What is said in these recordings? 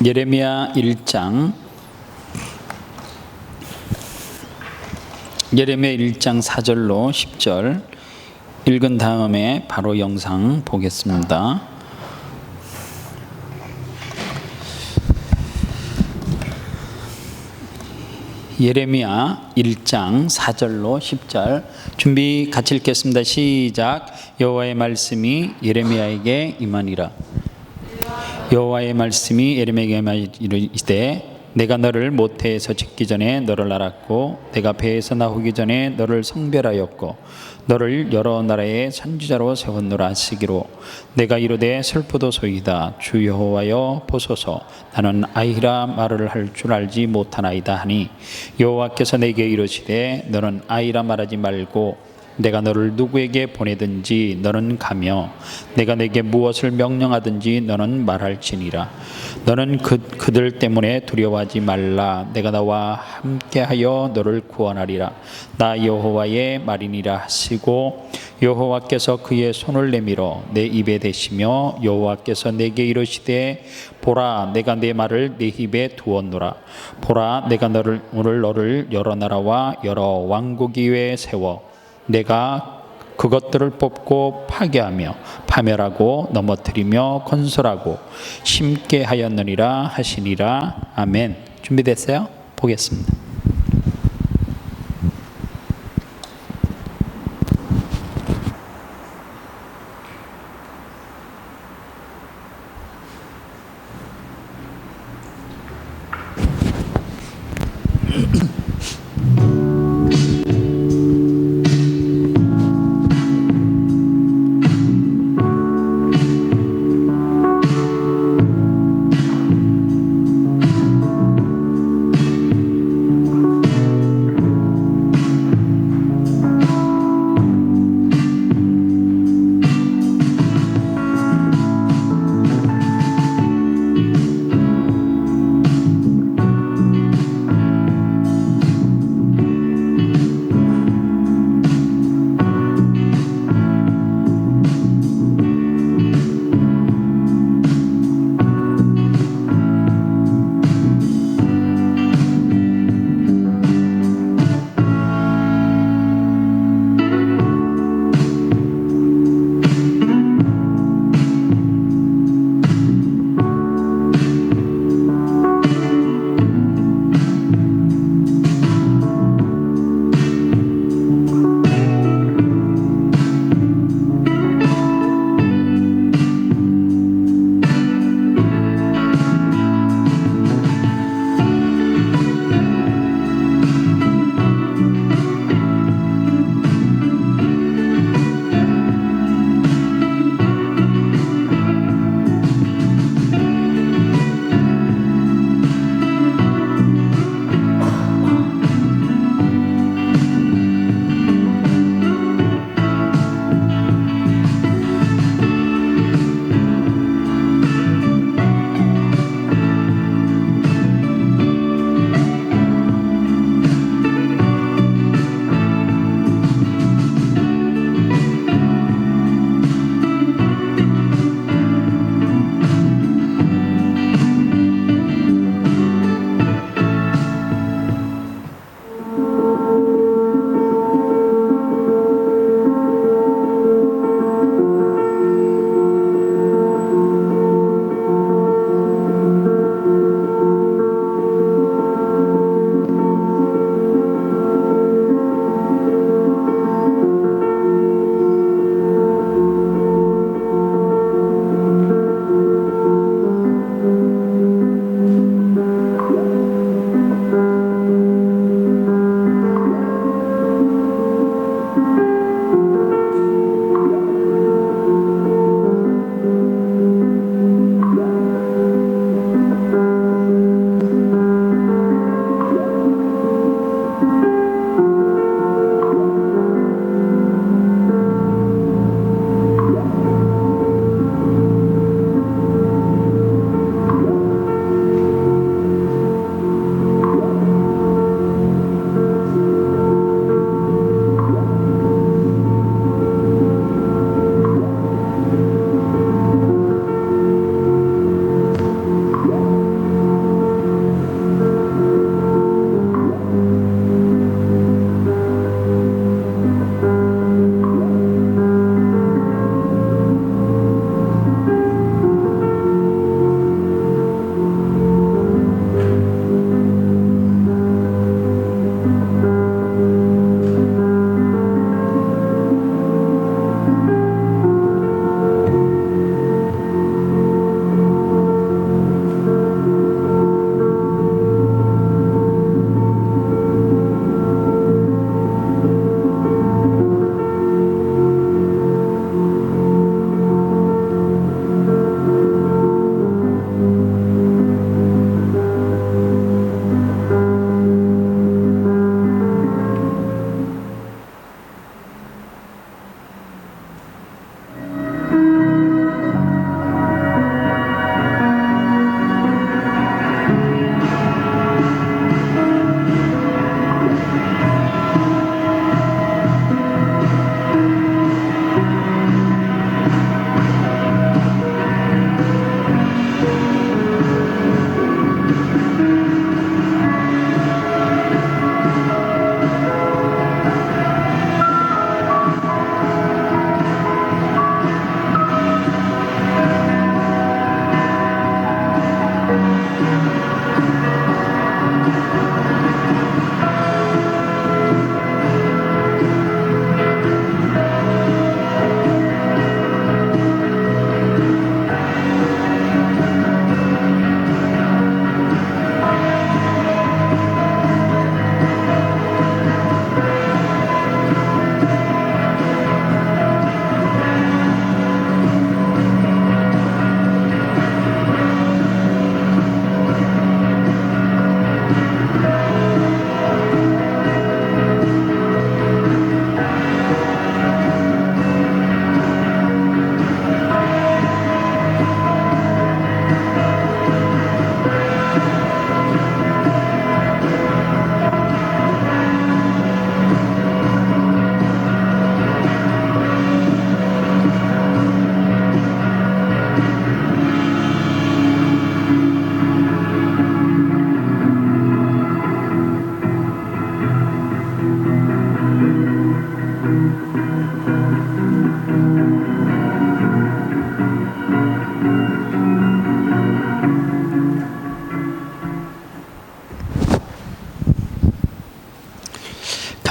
예레미야 1장 4절로 10절 읽은 다음에 바로 영상 보겠습니다. 예레미야 1장 4절로 10절 준비 같이 읽겠습니다. 시작. 여호와의 말씀이 예레미야에게 임하니라. 여호와의 말씀이 예레미야에게 이르시되 내가 너를 모태에서 짓기 전에 너를 알았고 내가 배에서 나오기 전에 너를 성별하였고 너를 여러 나라의 선지자로 세웠노라 하시기로 내가 이르되 슬프도소이다. 주 여호와여 보소서 나는 아이라 말을 할 줄 알지 못하나이다 하니 여호와께서 내게 이르시되 너는 아이라 말하지 말고 내가 너를 누구에게 보내든지 너는 가며 내가 내게 무엇을 명령하든지 너는 말할지니라. 너는 그들 때문에 두려워하지 말라. 내가 나와 함께하여 너를 구원하리라. 나 여호와의 말이니라 하시고 여호와께서 그의 손을 내밀어 내 입에 대시며 여호와께서 내게 이르시되 보라 내가 내 말을 내 입에 두었노라. 보라 내가 오늘 너를 여러 나라와 여러 왕국 위에 세워 내가 그것들을 뽑고 파괴하며 파멸하고 넘어뜨리며 건설하고 심게 하였느니라 하시니라. 아멘. 준비됐어요? 보겠습니다.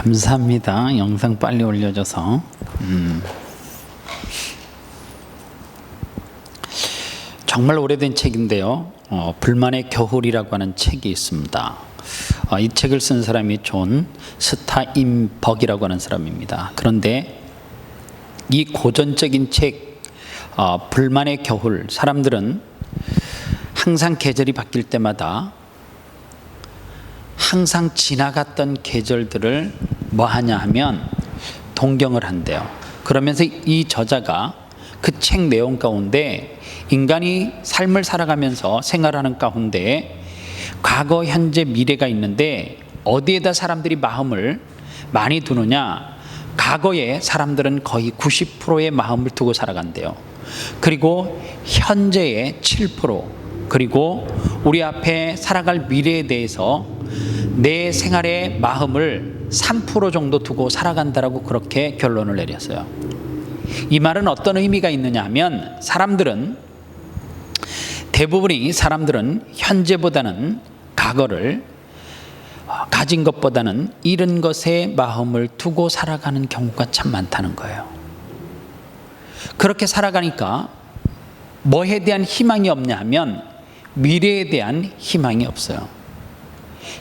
감사합니다. 영상 빨리 올려줘서. 정말 오래된 책인데요. 불만의 겨울이라고 하는 책이 있습니다. 이 책을 쓴 사람이 존 스타인버기라고 하는 사람입니다. 그런데 이 고전적인 책 불만의 겨울, 사람들은 항상 계절이 바뀔 때마다 항상 지나갔던 계절들을 뭐 하냐 하면 동경을 한대요. 그러면서 이 저자가 그 책 내용 가운데 인간이 삶을 살아가면서 생활하는 가운데 과거, 현재, 미래가 있는데 어디에다 사람들이 마음을 많이 두느냐? 과거에 사람들은 거의 90%의 마음을 두고 살아간대요. 그리고 현재의 7%, 그리고 우리 앞에 살아갈 미래에 대해서 내 생활의 마음을 3% 정도 두고 살아간다라고 그렇게 결론을 내렸어요. 이 말은 어떤 의미가 있느냐 하면 대부분의 사람들은 현재보다는 과거를 가진 것보다는 잃은 것에 마음을 두고 살아가는 경우가 참 많다는 거예요. 그렇게 살아가니까 뭐에 대한 희망이 없냐 하면 미래에 대한 희망이 없어요.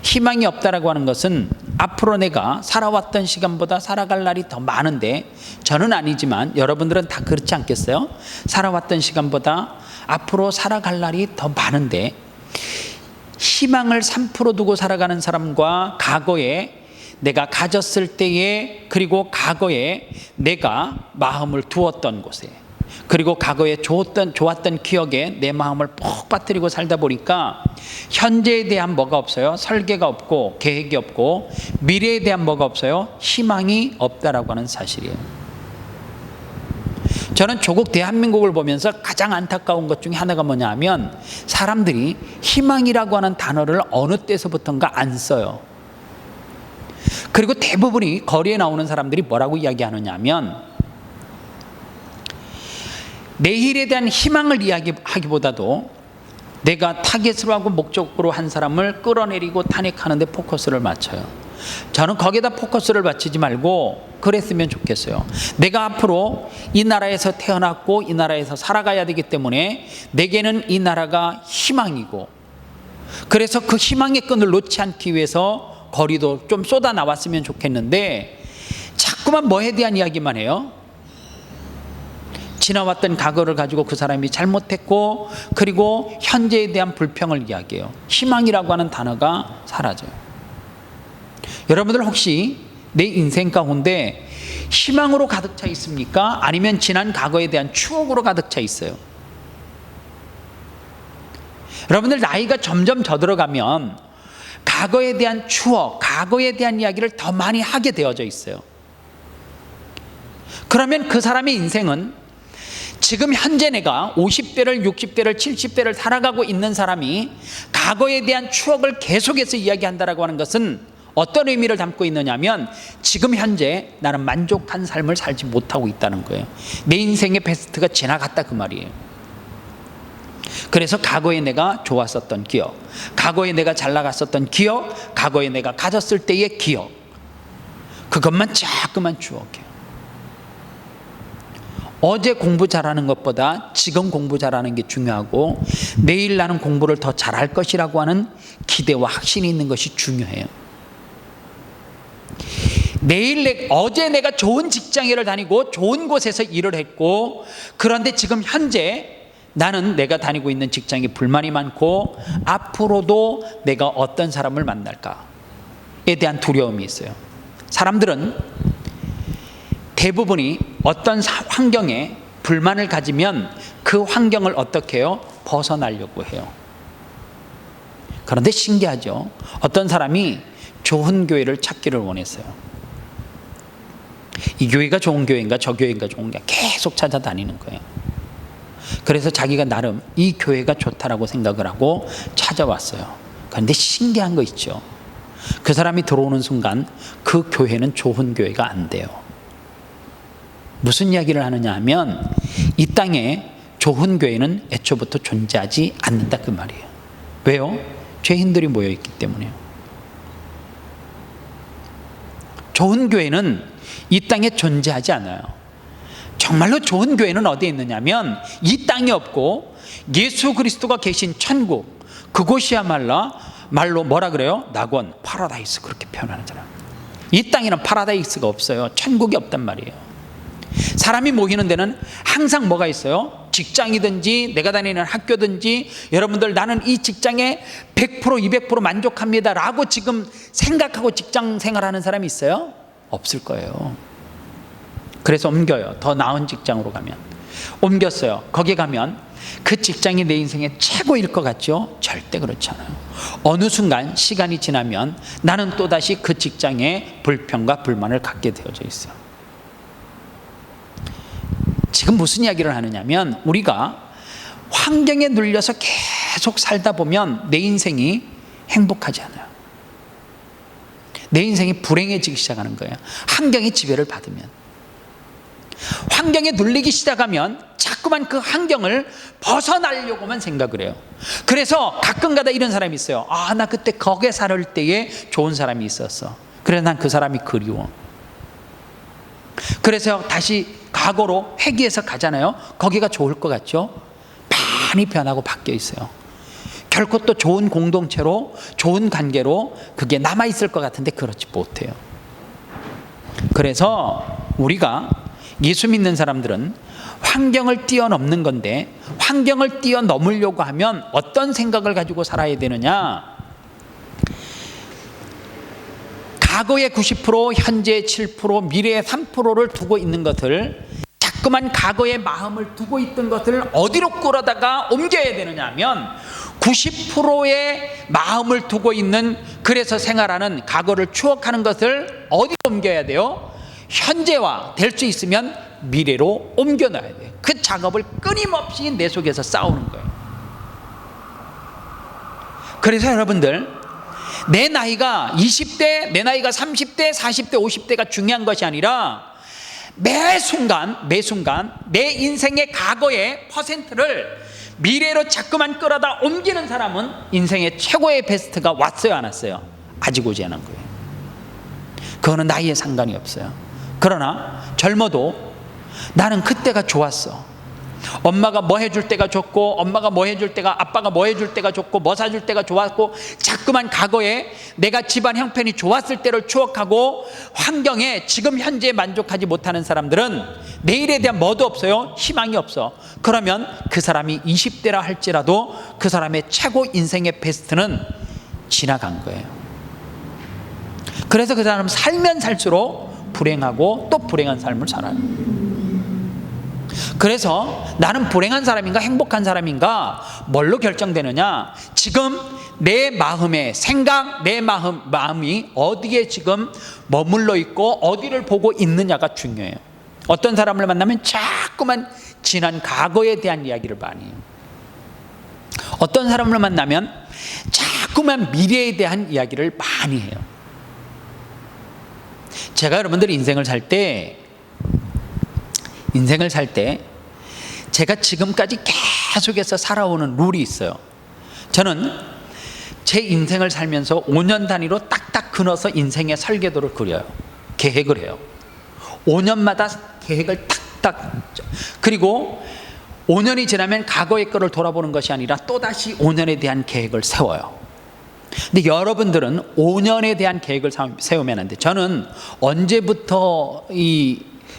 희망이 없다라고 하는 것은 앞으로 내가 살아왔던 시간보다 살아갈 날이 더 많은데, 저는 아니지만 여러분들은 다 그렇지 않겠어요? 살아왔던 시간보다 앞으로 살아갈 날이 더 많은데 희망을 3% 두고 살아가는 사람과 과거에 내가 가졌을 때에, 그리고 과거에 내가 마음을 두었던 곳에, 그리고 과거에 좋았던 기억에 내 마음을 푹 빠뜨리고 살다 보니까 현재에 대한 뭐가 없어요? 설계가 없고 계획이 없고 미래에 대한 뭐가 없어요? 희망이 없다라고 하는 사실이에요. 저는 조국 대한민국을 보면서 가장 안타까운 것 중에 하나가 뭐냐 하면 사람들이 희망이라고 하는 단어를 어느 때서부턴가 안 써요. 그리고 대부분이 거리에 나오는 사람들이 뭐라고 이야기하느냐 하면 내일에 대한 희망을 이야기하기보다도 내가 타겟으로 하고 목적으로 한 사람을 끌어내리고 탄핵하는 데 포커스를 맞춰요. 저는 거기에다 포커스를 맞추지 말고 그랬으면 좋겠어요. 내가 앞으로 이 나라에서 태어났고 이 나라에서 살아가야 되기 때문에 내게는 이 나라가 희망이고, 그래서 그 희망의 끈을 놓지 않기 위해서 거리도 좀 쏟아 나왔으면 좋겠는데 자꾸만 뭐에 대한 이야기만 해요. 지나왔던 과거를 가지고 그 사람이 잘못했고, 그리고 현재에 대한 불평을 이야기해요. 희망이라고 하는 단어가 사라져요. 여러분들 혹시 내 인생 가운데 희망으로 가득 차 있습니까? 아니면 지난 과거에 대한 추억으로 가득 차 있어요? 여러분들 나이가 점점 더 들어가면 과거에 대한 추억, 과거에 대한 이야기를 더 많이 하게 되어져 있어요. 그러면 그 사람의 인생은 지금 현재 내가 50대를 60대를 70대를 살아가고 있는 사람이 과거에 대한 추억을 계속해서 이야기한다라고 하는 것은 어떤 의미를 담고 있느냐면 지금 현재 나는 만족한 삶을 살지 못하고 있다는 거예요. 내 인생의 베스트가 지나갔다 그 말이에요. 그래서 과거에 내가 좋았었던 기억, 과거에 내가 잘 나갔었던 기억, 과거에 내가 가졌을 때의 기억, 그것만 자꾸만 추억해요. 어제 공부 잘하는 것보다 지금 공부 잘하는 게 중요하고 내일 나는 공부를 더 잘할 것이라고 하는 기대와 확신이 있는 것이 중요해요. 어제 내가 좋은 직장을 다니고 좋은 곳에서 일을 했고, 그런데 지금 현재 나는 내가 다니고 있는 직장에 불만이 많고 앞으로도 내가 어떤 사람을 만날까에 대한 두려움이 있어요. 사람들은 대부분이 어떤 환경에 불만을 가지면 그 환경을 어떻게 해요? 벗어나려고 해요. 그런데 신기하죠. 어떤 사람이 좋은 교회를 찾기를 원했어요. 이 교회가 좋은 교회인가 저 교회인가 좋은가 계속 찾아다니는 거예요. 그래서 자기가 나름 이 교회가 좋다라고 생각을 하고 찾아왔어요. 그런데 신기한 거 있죠. 그 사람이 들어오는 순간 그 교회는 좋은 교회가 안 돼요. 무슨 이야기를 하느냐 하면 이 땅에 좋은 교회는 애초부터 존재하지 않는다 그 말이에요. 왜요? 죄인들이 모여있기 때문에요. 좋은 교회는 이 땅에 존재하지 않아요. 정말로 좋은 교회는 어디에 있느냐면 이 땅이 없고 예수 그리스도가 계신 천국, 그곳이야말로 말로 뭐라 그래요? 낙원, 파라다이스, 그렇게 표현하잖아요. 이 땅에는 파라다이스가 없어요. 천국이 없단 말이에요. 사람이 모이는 데는 항상 뭐가 있어요? 직장이든지 내가 다니는 학교든지, 여러분들 나는 이 직장에 100% 200% 만족합니다 라고 지금 생각하고 직장 생활하는 사람이 있어요? 없을 거예요. 그래서 옮겨요. 더 나은 직장으로 가면. 옮겼어요. 거기 가면 그 직장이 내 인생의 최고일 것 같죠? 절대 그렇지 않아요. 어느 순간 시간이 지나면 나는 또다시 그 직장에 불평과 불만을 갖게 되어져 있어요. 지금 무슨 이야기를 하느냐면, 우리가 환경에 눌려서 계속 살다 보면 내 인생이 행복하지 않아요. 내 인생이 불행해지기 시작하는 거예요. 환경의 지배를 받으면. 환경에 눌리기 시작하면 자꾸만 그 환경을 벗어나려고만 생각을 해요. 그래서 가끔가다 이런 사람이 있어요. 나 그때 거기에 살 때에 좋은 사람이 있었어. 그래서 난 그 사람이 그리워. 그래서 다시 과거로 회귀해서 가잖아요. 거기가 좋을 것 같죠? 많이 변하고 바뀌어 있어요. 결코 또 좋은 공동체로, 좋은 관계로 그게 남아있을 것 같은데 그렇지 못해요. 그래서 우리가 예수 믿는 사람들은 환경을 뛰어넘는 건데, 환경을 뛰어넘으려고 하면 어떤 생각을 가지고 살아야 되느냐? 과거의 90%, 현재의 7%, 미래의 3%를 두고 있는 것을, 자꾸만 과거의 마음을 두고 있던 것을 어디로 끌어다가 옮겨야 되느냐 하면 90%의 마음을 두고 있는, 그래서 생활하는 과거를 추억하는 것을 어디로 옮겨야 돼요? 현재화 될 수 있으면 미래로 옮겨놔야 돼요. 그 작업을 끊임없이 내 속에서 싸우는 거예요. 그래서 여러분들, 내 나이가 20대, 내 나이가 30대, 40대, 50대가 중요한 것이 아니라 매 순간 내 인생의 과거의 퍼센트를 미래로 자꾸만 끌어다 옮기는 사람은 인생의 최고의 베스트가 왔어요, 안 왔어요? 아직 오지 않은 거예요. 그거는 나이에 상관이 없어요. 그러나 젊어도 나는 그때가 좋았어. 엄마가 뭐 해줄 때가 좋고, 엄마가 뭐 해줄 때가, 아빠가 뭐 해줄 때가 좋고, 뭐 사줄 때가 좋았고, 자꾸만 과거에 내가 집안 형편이 좋았을 때를 추억하고 환경에 지금 현재에 만족하지 못하는 사람들은 내일에 대한 뭐도 없어요. 희망이 없어. 그러면 그 사람이 20대라 할지라도 그 사람의 최고 인생의 베스트는 지나간 거예요. 그래서 그 사람은 살면 살수록 불행하고 또 불행한 삶을 살아요. 그래서 나는 불행한 사람인가 행복한 사람인가 뭘로 결정되느냐? 지금 내 마음의 생각, 내 마음이 어디에 지금 머물러 있고 어디를 보고 있느냐가 중요해요. 어떤 사람을 만나면 자꾸만 지난 과거에 대한 이야기를 많이 해요. 어떤 사람을 만나면 자꾸만 미래에 대한 이야기를 많이 해요. 제가 여러분들이 인생을 살 때 제가 지금까지 계속해서 살아오는 룰이 있어요. 저는 제 인생을 살면서 5년 단위로 딱딱 끊어서 인생의 설계도를 그려요. 계획을 해요. 5년마다 계획을 딱딱. 그리고 5년이 지나면 과거의 거를 돌아보는 것이 아니라 또다시 5년에 대한 계획을 세워요. 근데 여러분들은 5년에 대한 계획을 세우면 안 돼. 저는 언제부터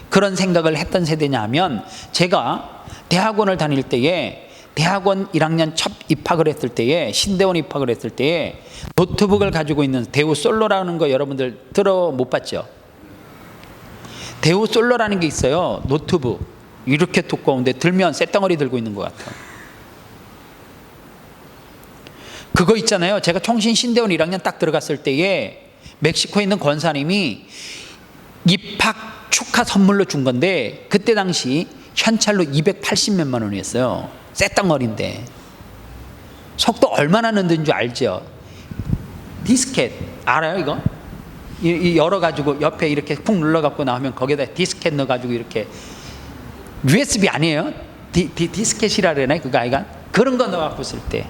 그런 생각을 했던 세대냐 하면, 제가 대학원을 다닐 때에, 대학원 1학년 첫 입학을 했을 때에, 신대원 입학을 했을 때에 노트북을 가지고 있는 대우 솔로라는 거 여러분들 들어 못 봤죠? 대우 솔로라는 게 있어요. 노트북 이렇게 두꺼운데 들면 쇳덩어리 들고 있는 것 같아요. 그거 있잖아요. 제가 총신 신대원 1학년 딱 들어갔을 때에 멕시코에 있는 권사님이 입학 축하 선물로 준 건데, 그때 당시 현찰로 280몇만 원이었어요. 쇳덩어리인데 속도 얼마나 늦는 줄 알죠? 디스켓 알아요 이거? 이 열어가지고 옆에 이렇게 푹 눌러갖고 나오면 거기에다 디스켓 넣어가지고 이렇게, USB 아니에요? 디스켓이라 그러나요? 그거 아이가? 그런 거 넣어갖고 쓸 때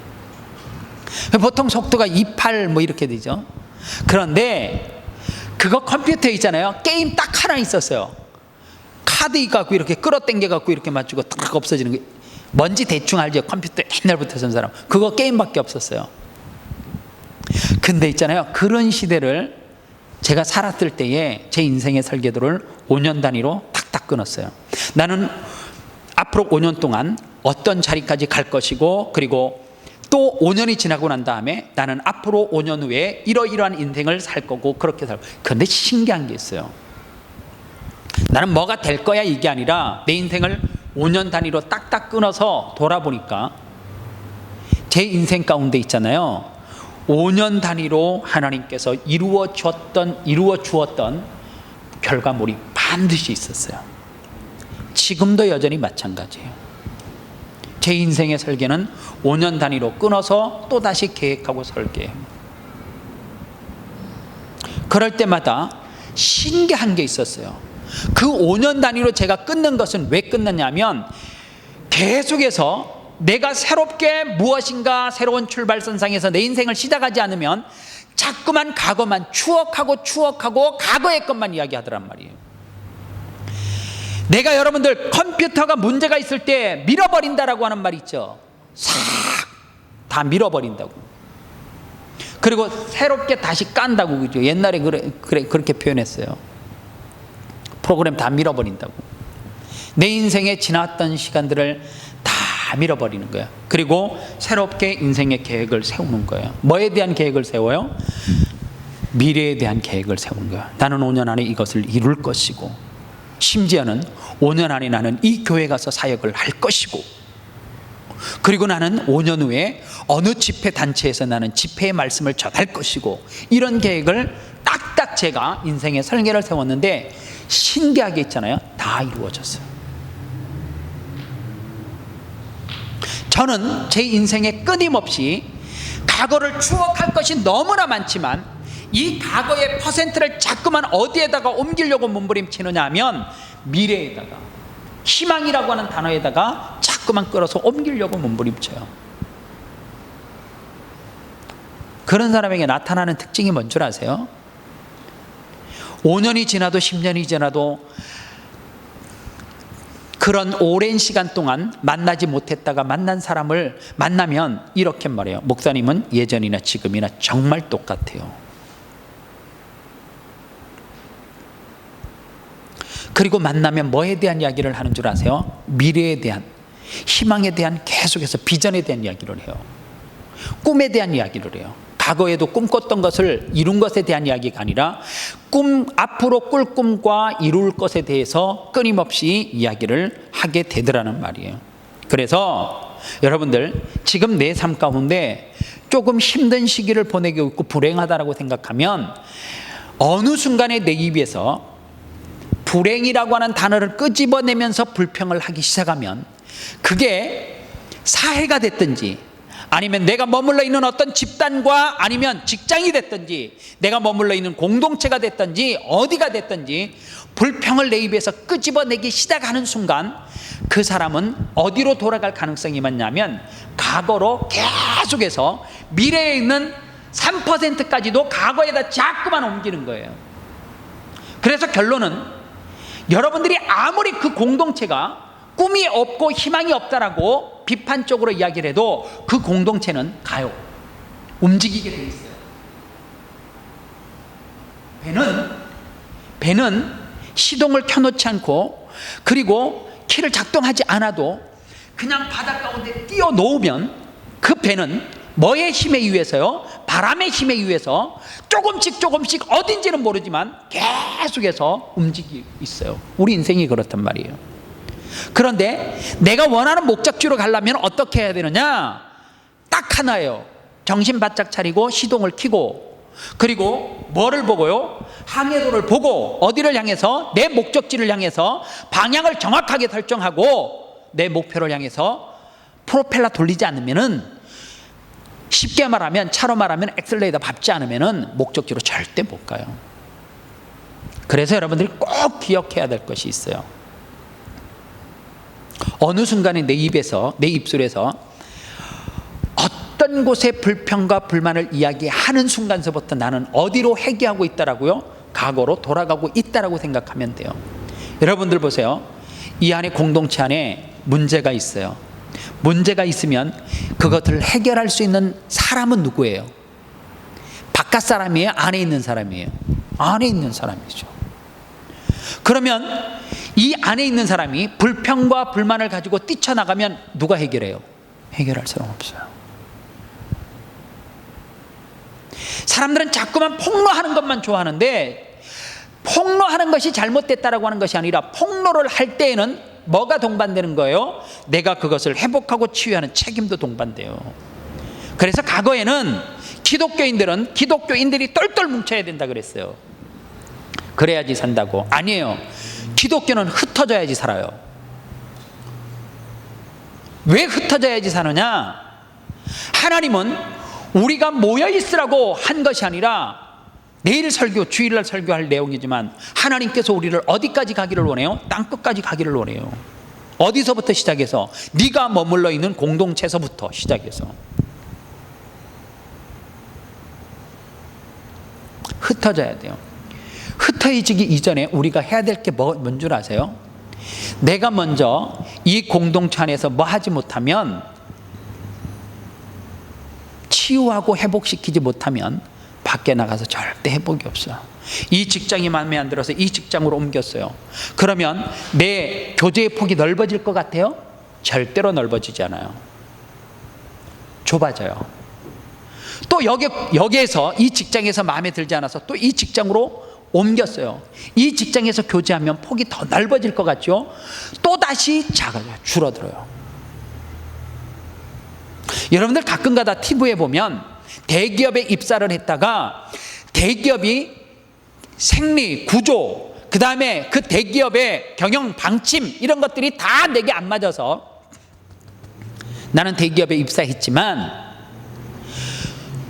보통 속도가 28 뭐 이렇게 되죠. 그런데 그거 컴퓨터에 있잖아요. 게임 딱 하나 있었어요. 카드 갖고 이렇게 끌어당겨 갖고 이렇게 맞추고 딱 없어지는 게, 뭔지 대충 알죠? 컴퓨터 옛날부터 쓴 사람. 그거 게임밖에 없었어요. 근데 있잖아요, 그런 시대를 제가 살았을 때에 제 인생의 설계도를 5년 단위로 탁탁 끊었어요. 나는 앞으로 5년 동안 어떤 자리까지 갈 것이고, 그리고 또 5년이 지나고 난 다음에 나는 앞으로 5년 후에 이러이러한 인생을 살 거고, 그렇게 살고. 그런데 신기한 게 있어요. 나는 뭐가 될 거야 이게 아니라 내 인생을 5년 단위로 딱딱 끊어서 돌아보니까 제 인생 가운데 있잖아요, 5년 단위로 하나님께서 이루어 주었던 결과물이 반드시 있었어요. 지금도 여전히 마찬가지예요. 제 인생의 설계는 5년 단위로 끊어서 또다시 계획하고 설계해요. 그럴 때마다 신기한 게 있었어요. 그 5년 단위로 제가 끊는 것은 왜 끊느냐면, 계속해서 내가 새롭게 무엇인가 새로운 출발선상에서 내 인생을 시작하지 않으면 자꾸만 과거만 추억하고 과거의 것만 이야기하더란 말이에요. 내가 여러분들 컴퓨터가 문제가 있을 때 밀어버린다라고 하는 말 있죠. 싹 다 밀어버린다고. 그리고 새롭게 다시 깐다고, 그죠? 옛날에 그렇게 표현했어요. 프로그램 다 밀어버린다고. 내 인생에 지났던 시간들을 다 밀어버리는 거야. 그리고 새롭게 인생의 계획을 세우는 거예요. 뭐에 대한 계획을 세워요? 미래에 대한 계획을 세우는 거야. 나는 5년 안에 이것을 이룰 것이고, 심지어는 5년 안에 나는 이 교회 가서 사역을 할 것이고, 그리고 나는 5년 후에 어느 집회 단체에서 나는 집회의 말씀을 전할 것이고, 이런 계획을 딱딱 제가 인생의 설계를 세웠는데, 신기하게 있잖아요, 다 이루어졌어요. 저는 제 인생에 끊임없이 과거를 추억할 것이 너무나 많지만, 이 과거의 퍼센트를 자꾸만 어디에다가 옮기려고 몸부림치느냐 하면 미래에다가, 희망이라고 하는 단어에다가 자꾸만 끌어서 옮기려고 몸부림쳐요. 그런 사람에게 나타나는 특징이 뭔 줄 아세요? 5년이 지나도 10년이 지나도 그런 오랜 시간 동안 만나지 못했다가 만난 사람을 만나면 이렇게 말해요. 목사님은 예전이나 지금이나 정말 똑같아요. 그리고 만나면 뭐에 대한 이야기를 하는 줄 아세요? 미래에 대한, 희망에 대한, 계속해서 비전에 대한 이야기를 해요. 꿈에 대한 이야기를 해요. 과거에도 꿈꿨던 것을 이룬 것에 대한 이야기가 아니라 앞으로 꿀 꿈과 이룰 것에 대해서 끊임없이 이야기를 하게 되더라는 말이에요. 그래서 여러분들, 지금 내 삶 가운데 조금 힘든 시기를 보내고 있고 불행하다라고 생각하면, 어느 순간에 내 입에서 불행이라고 하는 단어를 끄집어내면서 불평을 하기 시작하면, 그게 사회가 됐든지, 아니면 내가 머물러 있는 어떤 집단과 아니면 직장이 됐든지, 내가 머물러 있는 공동체가 됐든지, 어디가 됐든지 불평을 내 입에서 끄집어내기 시작하는 순간, 그 사람은 어디로 돌아갈 가능성이 많냐면, 과거로 계속해서 미래에 있는 3%까지도 과거에다 자꾸만 옮기는 거예요. 그래서 결론은, 여러분들이 아무리 그 공동체가 꿈이 없고 희망이 없다라고 비판적으로 이야기를 해도 그 공동체는 가요. 움직이게 돼 있어요. 배는 시동을 켜놓지 않고, 그리고 키를 작동하지 않아도 그냥 바닷 가운데 띄워 놓으면, 그 배는 뭐의 힘에 의해서요? 바람의 힘에 의해서 조금씩 어딘지는 모르지만 계속해서 움직이고 있어요. 우리 인생이 그렇단 말이에요. 그런데 내가 원하는 목적지로 가려면 어떻게 해야 되느냐? 딱 하나예요. 정신 바짝 차리고 시동을 켜고, 그리고 뭐를 보고요? 항해도를 보고, 어디를 향해서? 내 목적지를 향해서 방향을 정확하게 설정하고 내 목표를 향해서 프로펠러 돌리지 않으면은, 쉽게 말하면, 차로 말하면 엑셀레이터 밟지 않으면은 목적지로 절대 못 가요. 그래서 여러분들이 꼭 기억해야 될 것이 있어요. 어느 순간에 내 입술에서 어떤 곳에 불평과 불만을 이야기하는 순간서부터 나는 어디로 회귀하고 있다라고요? 과거로 돌아가고 있다라고 생각하면 돼요. 여러분들 보세요. 이 안에 공동체 안에 문제가 있어요. 문제가 있으면 그것을 해결할 수 있는 사람은 누구예요? 바깥 사람이에요? 안에 있는 사람이에요? 안에 있는 사람이죠. 그러면 이 안에 있는 사람이 불평과 불만을 가지고 뛰쳐나가면 누가 해결해요? 해결할 사람 없어요. 사람들은 자꾸만 폭로하는 것만 좋아하는데, 폭로하는 것이 잘못됐다라고 하는 것이 아니라 폭로를 할 때에는 뭐가 동반되는 거예요? 내가 그것을 회복하고 치유하는 책임도 동반돼요. 그래서 과거에는 기독교인들이 똘똘 뭉쳐야 된다 그랬어요. 그래야지 산다고. 아니에요. 기독교는 흩어져야지 살아요. 왜 흩어져야지 사느냐? 하나님은 우리가 모여 있으라고 한 것이 아니라, 내일 설교, 주일날 설교할 내용이지만 하나님께서 우리를 어디까지 가기를 원해요? 땅끝까지 가기를 원해요. 어디서부터 시작해서? 네가 머물러 있는 공동체에서부터 시작해서. 흩어져야 돼요. 흩어지기 이전에 우리가 해야 될 게 뭔 줄 아세요? 내가 먼저 이 공동체 안에서 뭐 하지 못하면, 치유하고 회복시키지 못하면 밖에 나가서 절대 회복이 없어요. 이 직장이 마음에 안 들어서 이 직장으로 옮겼어요. 그러면 내 교제의 폭이 넓어질 것 같아요? 절대로 넓어지지 않아요. 좁아져요. 또 여기에서 이 직장에서 마음에 들지 않아서 또 이 직장으로 옮겼어요. 이 직장에서 교제하면 폭이 더 넓어질 것 같죠? 또 다시 작아져요. 줄어들어요. 여러분들 가끔가다 TV에 보면 대기업에 입사를 했다가 대기업이 생리, 구조, 그 다음에 그 대기업의 경영 방침, 이런 것들이 다 내게 안 맞아서 나는 대기업에 입사했지만,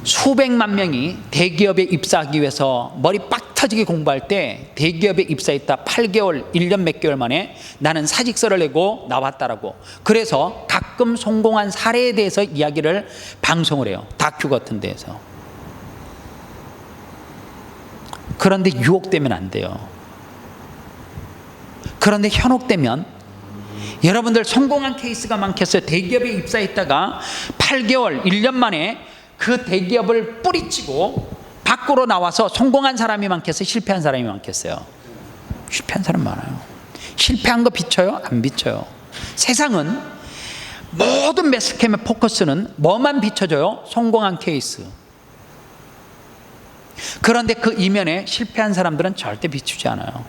수백만 명이 대기업에 입사하기 위해서 머리 빡 터지게 공부할 때 대기업에 입사했다 8개월, 1년 몇 개월 만에 나는 사직서를 내고 나왔다라고. 그래서 가끔 성공한 사례에 대해서 이야기를 방송을 해요. 다큐 같은 데에서. 그런데 유혹되면 안 돼요. 그런데 현혹되면, 여러분들 성공한 케이스가 많겠어요. 대기업에 입사했다가 8개월, 1년 만에 그 대기업을 뿌리치고 밖으로 나와서 성공한 사람이 많겠어요? 실패한 사람이 많겠어요? 실패한 사람 많아요. 실패한 거 비춰요? 안 비춰요. 세상은 모든 매스캠의 포커스는 뭐만 비춰줘요? 성공한 케이스. 그런데 그 이면에 실패한 사람들은 절대 비추지 않아요.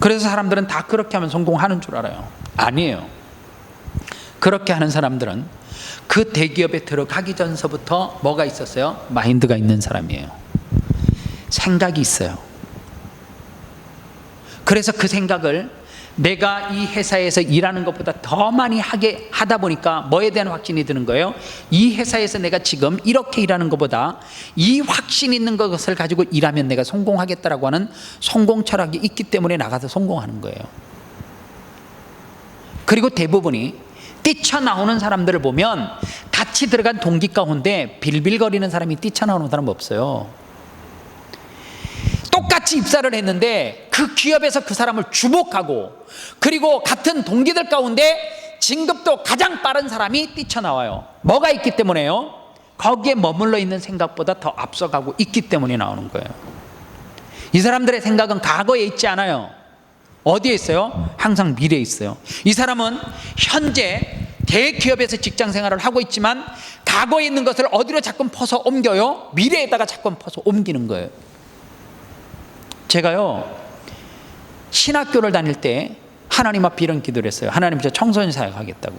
그래서 사람들은 다 그렇게 하면 성공하는 줄 알아요. 아니에요. 그렇게 하는 사람들은 그 대기업에 들어가기 전서부터 뭐가 있었어요? 마인드가 있는 사람이에요. 생각이 있어요. 그래서 그 생각을 내가 이 회사에서 일하는 것보다 더 많이 하다 보니까 뭐에 대한 확신이 드는 거예요? 이 회사에서 내가 지금 이렇게 일하는 것보다 이 확신 있는 것을 가지고 일하면 내가 성공하겠다라고 하는 성공 철학이 있기 때문에 나가서 성공하는 거예요. 그리고 대부분이 뛰쳐나오는 사람들을 보면 같이 들어간 동기 가운데 빌빌거리는 사람이 뛰쳐나오는 사람 없어요. 똑같이 입사를 했는데 그 기업에서 그 사람을 주목하고, 그리고 같은 동기들 가운데 진급도 가장 빠른 사람이 뛰쳐나와요. 뭐가 있기 때문에요? 거기에 머물러 있는 생각보다 더 앞서가고 있기 때문에 나오는 거예요. 이 사람들의 생각은 과거에 있지 않아요. 어디에 있어요? 항상 미래에 있어요. 이 사람은 현재 대기업에서 직장 생활을 하고 있지만 과거에 있는 것을 어디로 자꾸 퍼서 옮겨요? 미래에다가 자꾸 퍼서 옮기는 거예요. 제가요, 신학교를 다닐 때 하나님 앞에 이런 기도를 했어요. 하나님, 저 청소년 사역 하겠다고.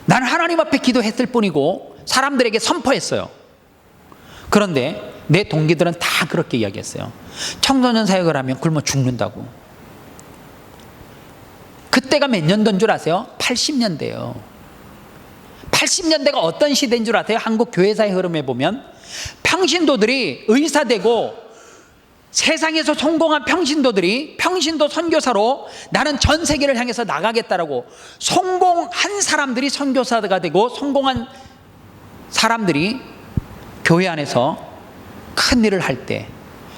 나는 하나님 앞에 기도했을 뿐이고 사람들에게 선포했어요. 그런데 내 동기들은 다 그렇게 이야기했어요. 청소년 사역을 하면 굶어 죽는다고. 그때가 몇 년도인 줄 아세요? 80년대예요. 80년대가 어떤 시대인 줄 아세요? 한국 교회사의 흐름에 보면 평신도들이 의사되고 세상에서 성공한 평신도들이 평신도 선교사로 나는 전 세계를 향해서 나가겠다라고 성공한 사람들이 선교사가 되고 성공한 사람들이 교회 안에서 큰 일을 할 때,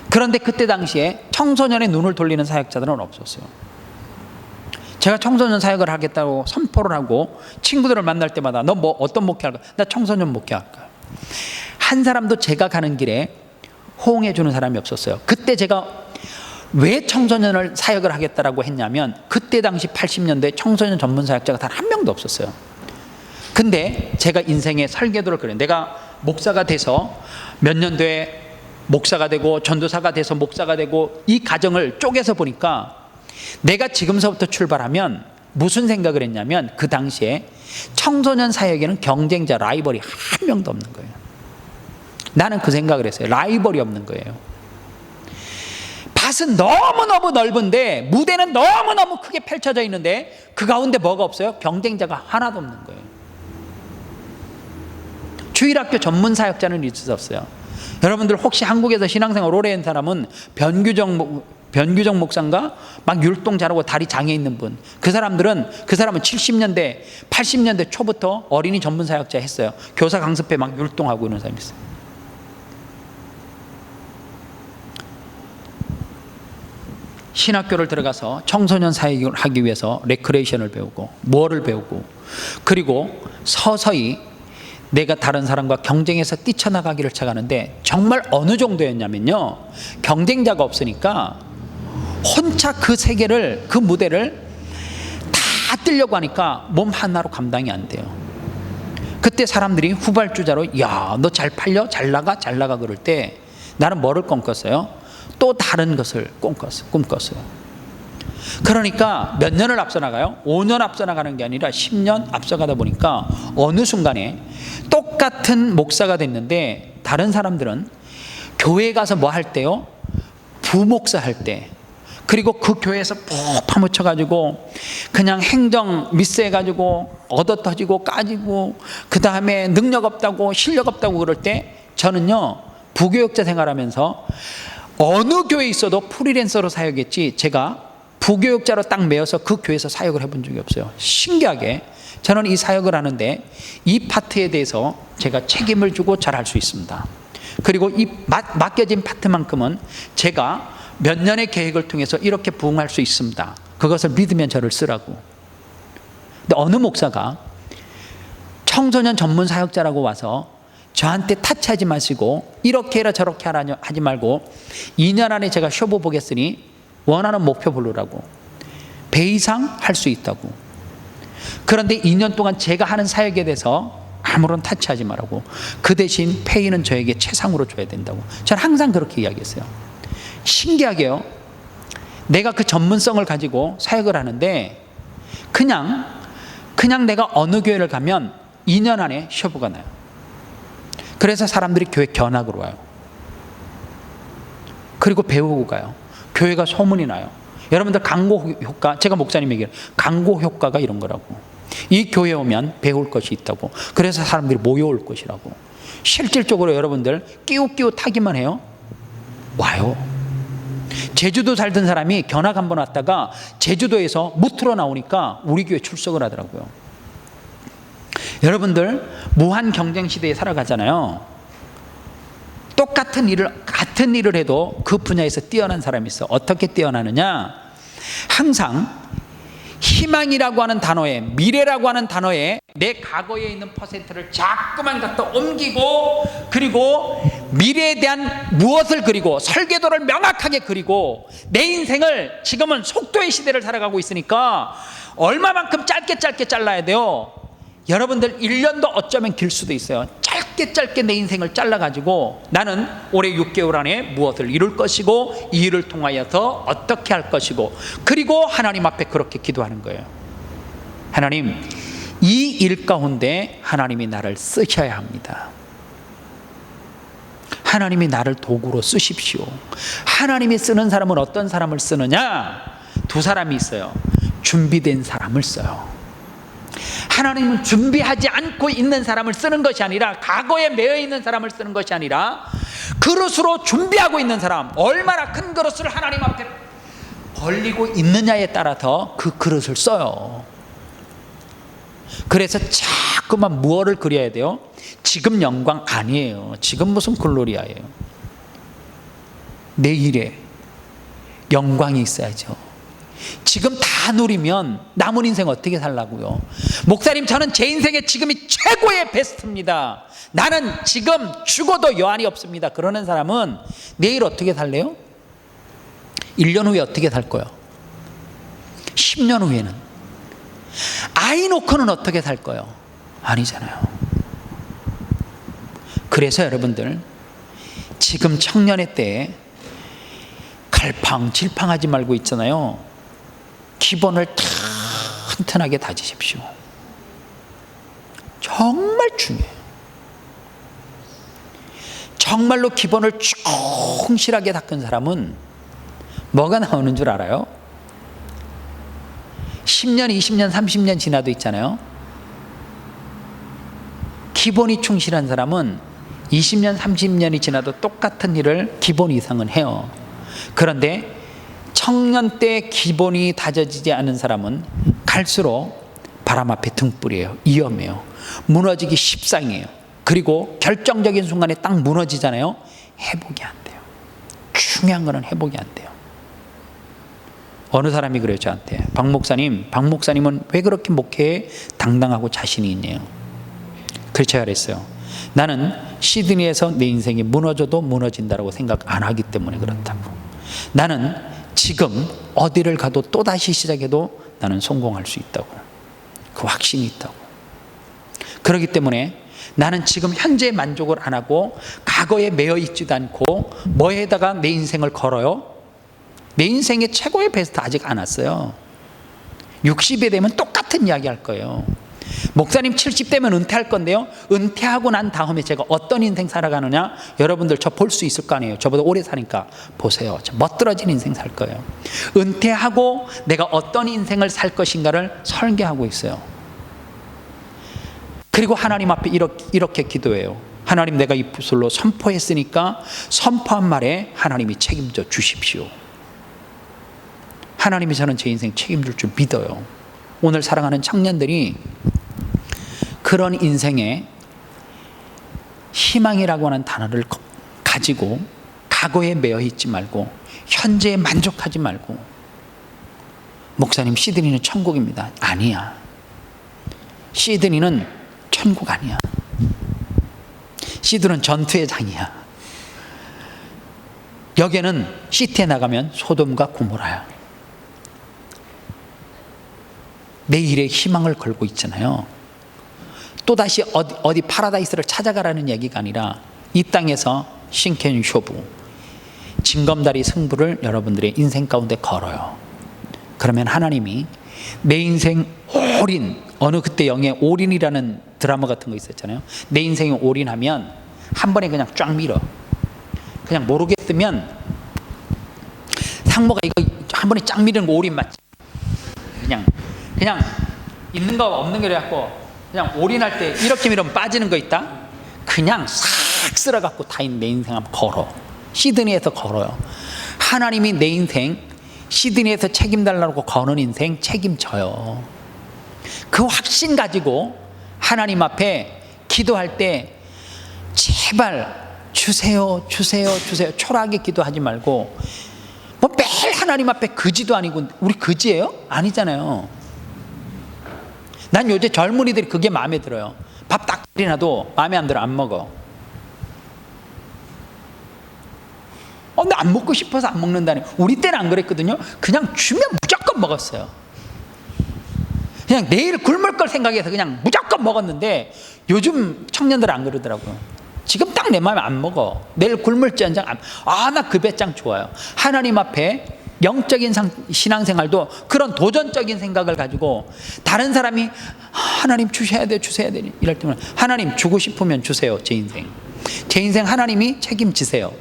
그런데 그때 당시에 청소년의 눈을 돌리는 사역자들은 없었어요. 제가 청소년 사역을 하겠다고 선포를 하고 친구들을 만날 때마다 너 뭐 어떤 목회할까? 나 청소년 목회할까? 한 사람도 제가 가는 길에 호응해 주는 사람이 없었어요. 그때 제가 왜 청소년을 사역을 하겠다라고 했냐면 그때 당시 80년대 청소년 전문 사역자가 단 한 명도 없었어요. 근데 제가 인생의 설계도를 그려요. 내가 목사가 돼서 몇 년도에 목사가 되고 전도사가 돼서 목사가 되고 이 과정을 쪼개서 보니까 내가 지금서부터 출발하면 무슨 생각을 했냐면 그 당시에 청소년 사역에는 경쟁자, 라이벌이 한 명도 없는 거예요. 나는 그 생각을 했어요. 라이벌이 없는 거예요. 밭은 너무너무 넓은데 무대는 너무너무 크게 펼쳐져 있는데 그 가운데 뭐가 없어요? 경쟁자가 하나도 없는 거예요. 주일학교 전문 사역자는 있을 수 없어요. 여러분들 혹시 한국에서 신앙생활 오래 한 사람은 변규정 목사인가? 막 율동 잘하고 다리 장애 있는 분. 그 사람은 70년대, 80년대 초부터 어린이 전문 사역자 했어요. 교사 강습회 막 율동하고 이런 사람이 있어요. 신학교를 들어가서 청소년 사역을 하기 위해서 레크레이션을 배우고 뭐를 배우고 그리고 서서히 내가 다른 사람과 경쟁해서 뛰쳐나가기를 쳐가는데 정말 어느 정도였냐면요, 경쟁자가 없으니까 혼자 그 세계를, 그 무대를 다 뛰려고 하니까 몸 하나로 감당이 안 돼요. 그때 사람들이 후발주자로 야, 너 잘 팔려? 잘 나가? 잘 나가 그럴 때 나는 뭐를 꿈꿨어요? 또 다른 것을 꿈꿨어요. 그러니까 몇 년을 앞서 나가요? 5년 앞서 나가는 게 아니라 10년 앞서가다 보니까 어느 순간에 똑같은 목사가 됐는데 다른 사람들은 교회에 가서 뭐 할 때요? 부목사 할 때, 그리고 그 교회에서 푹 파묻혀가지고 그냥 행정 미스해가지고 얻어터지고 까지고 그 다음에 능력 없다고 실력 없다고 그럴 때 저는요, 부교육자 생활하면서 어느 교회에 있어도 프리랜서로 사역했지 제가 부교육자로 딱 매여서 그 교회에서 사역을 해본 적이 없어요. 신기하게 저는 이 사역을 하는데 이 파트에 대해서 제가 책임을 주고 잘할 수 있습니다. 그리고 이 맡겨진 파트만큼은 제가 몇 년의 계획을 통해서 이렇게 부응할 수 있습니다. 그것을 믿으면 저를 쓰라고. 근데 어느 목사가 청소년 전문 사역자라고 와서 저한테 타치하지 마시고 이렇게 해라 저렇게 하라 하지 말고 2년 안에 제가 쇼부 보겠으니 원하는 목표 부르라고, 배 이상 할 수 있다고. 그런데 2년 동안 제가 하는 사역에 대해서 아무런 타치하지 말라고, 그 대신 페이는 저에게 최상으로 줘야 된다고. 저는 항상 그렇게 이야기했어요. 신기하게요, 내가 그 전문성을 가지고 사역을 하는데 그냥 내가 어느 교회를 가면 2년 안에 쇼부가 나요. 그래서 사람들이 교회 견학으로 와요. 그리고 배우고 가요. 교회가 소문이 나요. 여러분들 광고 효과, 제가 목사님 얘기해요. 광고 효과가 이런 거라고. 이 교회에 오면 배울 것이 있다고. 그래서 사람들이 모여올 것이라고. 실질적으로 여러분들 끼우끼우 타기만 해요. 와요. 제주도 살던 사람이 견학 한번 왔다가 제주도에서 무트로 나오니까 우리 교회 출석을 하더라고요. 여러분들 무한 경쟁 시대에 살아가잖아요. 똑같은 같은 일을 해도 그 분야에서 뛰어난 사람이 있어. 어떻게 뛰어나느냐? 항상 희망이라고 하는 단어에, 미래라고 하는 단어에 내 과거에 있는 퍼센트를 자꾸만 갖다 옮기고, 그리고 미래에 대한 무엇을 그리고 설계도를 명확하게 그리고, 내 인생을 지금은 속도의 시대를 살아가고 있으니까 얼마만큼 짧게 잘라야 돼요. 여러분들 1년도 어쩌면 길 수도 있어요. 짧게 내 인생을 잘라가지고 나는 올해 6개월 안에 무엇을 이룰 것이고 이 일을 통하여서 어떻게 할 것이고, 그리고 하나님 앞에 그렇게 기도하는 거예요. 하나님, 이 일 가운데 하나님이 나를 쓰셔야 합니다. 하나님이 나를 도구로 쓰십시오. 하나님이 쓰는 사람은 어떤 사람을 쓰느냐? 두 사람이 있어요. 준비된 사람을 써요. 하나님은 준비하지 않고 있는 사람을 쓰는 것이 아니라, 과거에 매여 있는 사람을 쓰는 것이 아니라 그릇으로 준비하고 있는 사람, 얼마나 큰 그릇을 하나님 앞에 벌리고 있느냐에 따라서 그 그릇을 써요. 그래서 자꾸만 무엇을 그려야 돼요? 지금 영광 아니에요. 지금 무슨 글로리아예요. 내일에 영광이 있어야죠. 지금 다 누리면 남은 인생 어떻게 살라고요? 목사님, 저는 제 인생에 지금이 최고의 베스트입니다. 나는 지금 죽어도 여한이 없습니다. 그러는 사람은 내일 어떻게 살래요? 1년 후에 어떻게 살 거예요? 10년 후에는? 아이 놓고는 어떻게 살 거예요? 아니잖아요. 그래서 여러분들, 지금 청년의 때에 갈팡질팡하지 말고 있잖아요. 기본을 튼튼하게 다지십시오. 정말 중요해요. 정말로 기본을 충실하게 닦은 사람은 뭐가 나오는 줄 알아요? 10년, 20년, 30년 지나도 있잖아요. 기본이 충실한 사람은 20년, 30년이 지나도 똑같은 일을 기본 이상은 해요. 그런데 청년 때 기본이 다져지지 않은 사람은 갈수록 바람 앞에 등불이에요. 위험해요. 무너지기 십상이에요. 그리고 결정적인 순간에 딱 무너지잖아요. 회복이 안 돼요. 중요한 거는 회복이 안 돼요. 어느 사람이 그래요, 저한테. 박 목사님은 왜 그렇게 목회에 당당하고 자신이 있냐요. 그래서 제가 그랬어요. 나는 시드니에서 내 인생이 무너져도 무너진다고 생각 안 하기 때문에 그렇다고. 나는 지금 어디를 가도 또다시 시작해도 나는 성공할 수 있다고. 그 확신이 있다고. 그렇기 때문에 나는 지금 현재의 만족을 안 하고 과거에 매여 있지도 않고 뭐에다가 내 인생을 걸어요? 내 인생의 최고의 베스트 아직 안 왔어요. 60에 되면 똑같은 이야기 할 거예요. 목사님 70대면 은퇴할 건데요, 은퇴하고 난 다음에 제가 어떤 인생 살아가느냐, 여러분들 저 볼 수 있을 거 아니에요. 저보다 오래 사니까 보세요. 저 멋들어진 인생 살 거예요. 은퇴하고 내가 어떤 인생을 살 것인가를 설계하고 있어요. 그리고 하나님 앞에 이렇게 기도해요. 하나님, 내가 이 부설로 선포했으니까 선포한 말에 하나님이 책임져 주십시오. 하나님이 저는 제 인생 책임질 줄 믿어요. 오늘 사랑하는 청년들이 그런 인생에 희망이라고 하는 단어를 가지고 과거에 매여 있지 말고 현재에 만족하지 말고, 목사님 시드니는 천국입니다. 아니야. 시드니는 천국 아니야. 시드니는 전투의 장이야. 여기는 시티에 나가면 소돔과 고모라야. 내일의 희망을 걸고 있잖아요. 또다시 어디 파라다이스를 찾아가라는 얘기가 아니라 이 땅에서 신켄쇼부, 징검다리 승부를 여러분들의 인생 가운데 걸어요. 그러면 하나님이 내 인생 올인, 어느 그때 영의 올인이라는 드라마 같은 거 있었잖아요. 내 인생에 올인하면 한 번에 그냥 쫙 밀어. 그냥 모르겠으면 상모가 이거 한 번에 쫙 미는 거 올인 맞지? 그냥 있는 거 없는 거 해갖고 그냥 올인할 때 이렇게 밀으면 빠지는 거 있다? 그냥 싹 쓸어갖고 다 내 인생 한번 걸어. 시드니에서 걸어요. 하나님이 내 인생 시드니에서 책임달라고 거는 인생 책임져요. 그 확신 가지고 하나님 앞에 기도할 때 제발 주세요, 주세요, 주세요. 초라하게 기도하지 말고, 뭐 매일 하나님 앞에 그지도 아니고, 우리 그지예요? 아니잖아요. 난 요새 젊은이들이 그게 마음에 들어요. 밥 딱 끓여놔도 마음에 안 들어, 안 먹어. 근데 안 먹고 싶어서 안 먹는다니. 우리 때는 안 그랬거든요. 그냥 주면 무조건 먹었어요. 그냥 내일 굶을 걸 생각해서 그냥 무조건 먹었는데, 요즘 청년들은 안 그러더라고요. 지금 딱 내 마음에 안 먹어. 내일 굶을지언정 나 그 배짱 좋아요. 하나님 앞에 영적인 신앙생활도 그런 도전적인 생각을 가지고, 다른 사람이 하나님 주셔야 돼, 주셔야 돼 이럴 때면 하나님 주고 싶으면 주세요. 제 인생 하나님이 책임지세요.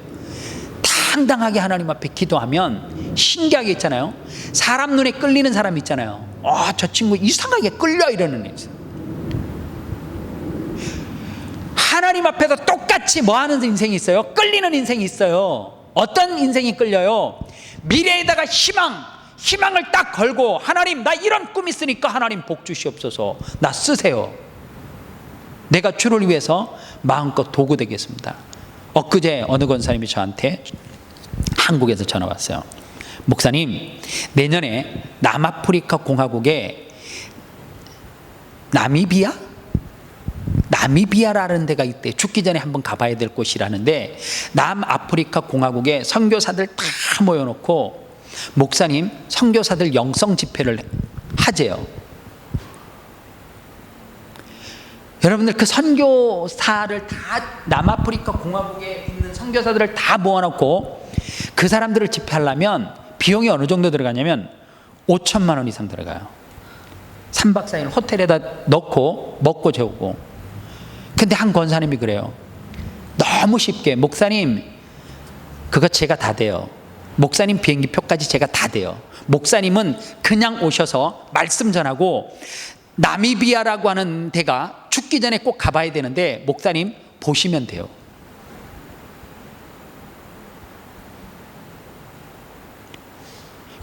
당당하게 하나님 앞에 기도하면 신기하게 있잖아요. 사람 눈에 끌리는 사람 있잖아요. 저 친구 이상하게 끌려 이러는 애 있어요. 하나님 앞에서 똑같이 뭐 하는 인생이 있어요? 끌리는 인생이 있어요. 어떤 인생이 끌려요? 미래에다가 희망을 딱 걸고, 하나님 나 이런 꿈 있으니까 하나님 복 주시옵소서, 나 쓰세요. 내가 주를 위해서 마음껏 도구 되겠습니다. 엊그제 어느 권사님이 저한테 한국에서 전화 왔어요. 목사님, 내년에 남아프리카 공화국에 나미비아라는 데가 있대. 죽기 전에 한번 가봐야 될 곳이라는데, 남아프리카 공화국에 선교사들 다 모여놓고 목사님, 선교사들 영성 집회를 하재요. 여러분들, 그 선교사를 다, 남아프리카 공화국에 있는 선교사들을 다 모아놓고 그 사람들을 집회하려면 비용이 어느 정도 들어가냐면 5천만 원 이상 들어가요. 3박 4일 호텔에다 넣고 먹고 재우고. 근데 한 권사님이 그래요. 너무 쉽게, 목사님, 그거 제가 다 돼요. 목사님 비행기 표까지 제가 다 돼요. 목사님은 그냥 오셔서 말씀 전하고, 나미비아라고 하는 데가 죽기 전에 꼭 가봐야 되는데 목사님 보시면 돼요.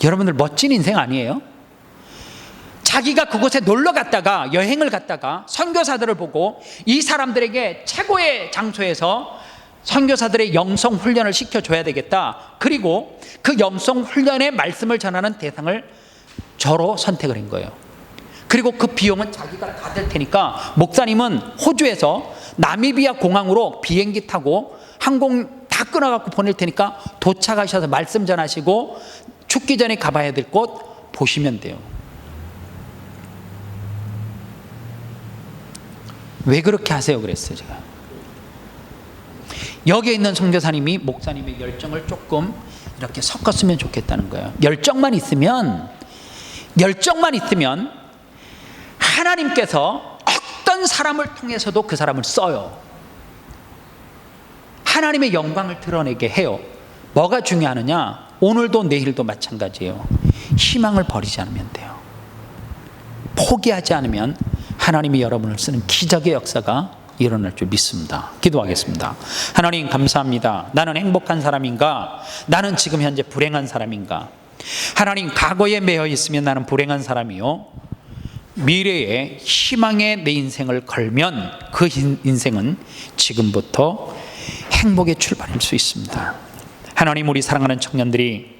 여러분들, 멋진 인생 아니에요? 자기가 그곳에 놀러 갔다가, 여행을 갔다가 선교사들을 보고 이 사람들에게 최고의 장소에서 선교사들의 영성 훈련을 시켜줘야 되겠다. 그리고 그 영성 훈련의 말씀을 전하는 대상을 저로 선택을 한 거예요. 그리고 그 비용은 자기가 다 될 테니까 목사님은 호주에서 나미비아 공항으로 비행기 타고 항공 다 끊어갖고 보낼 테니까 도착하셔서 말씀 전하시고 죽기 전에 가봐야 될 곳 보시면 돼요. 왜 그렇게 하세요? 그랬어요, 제가. 여기에 있는 선교사님이 목사님의 열정을 조금 이렇게 섞었으면 좋겠다는 거예요. 열정만 있으면 하나님께서 어떤 사람을 통해서도 그 사람을 써요. 하나님의 영광을 드러내게 해요. 뭐가 중요하느냐? 오늘도 내일도 마찬가지예요. 희망을 버리지 않으면 돼요. 포기하지 않으면 하나님이 여러분을 쓰는 기적의 역사가 일어날 줄 믿습니다. 기도하겠습니다. 하나님, 감사합니다. 나는 행복한 사람인가? 나는 지금 현재 불행한 사람인가? 하나님, 과거에 매여 있으면 나는 불행한 사람이요, 미래에 희망에 내 인생을 걸면 그 인생은 지금부터 행복의 출발일 수 있습니다. 하나님, 우리 사랑하는 청년들이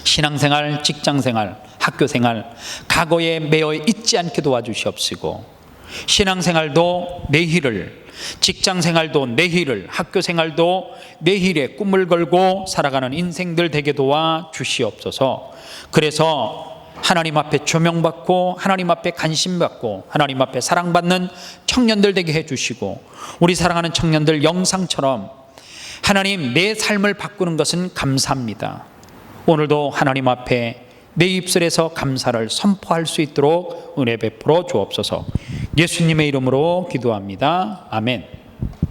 신앙생활, 직장생활, 학교생활, 과거에 매여 있지 않게 도와주시옵시고, 신앙생활도 내일을, 직장생활도 내일을, 학교생활도 내일의 꿈을 걸고 살아가는 인생들 되게 도와주시옵소서. 그래서 하나님 앞에 조명받고, 하나님 앞에 관심받고, 하나님 앞에 사랑받는 청년들 되게 해주시고, 우리 사랑하는 청년들 영상처럼 하나님, 내 삶을 바꾸는 것은 감사합니다. 오늘도 하나님 앞에 내 입술에서 감사를 선포할 수 있도록 은혜 베풀어 주옵소서. 예수님의 이름으로 기도합니다. 아멘.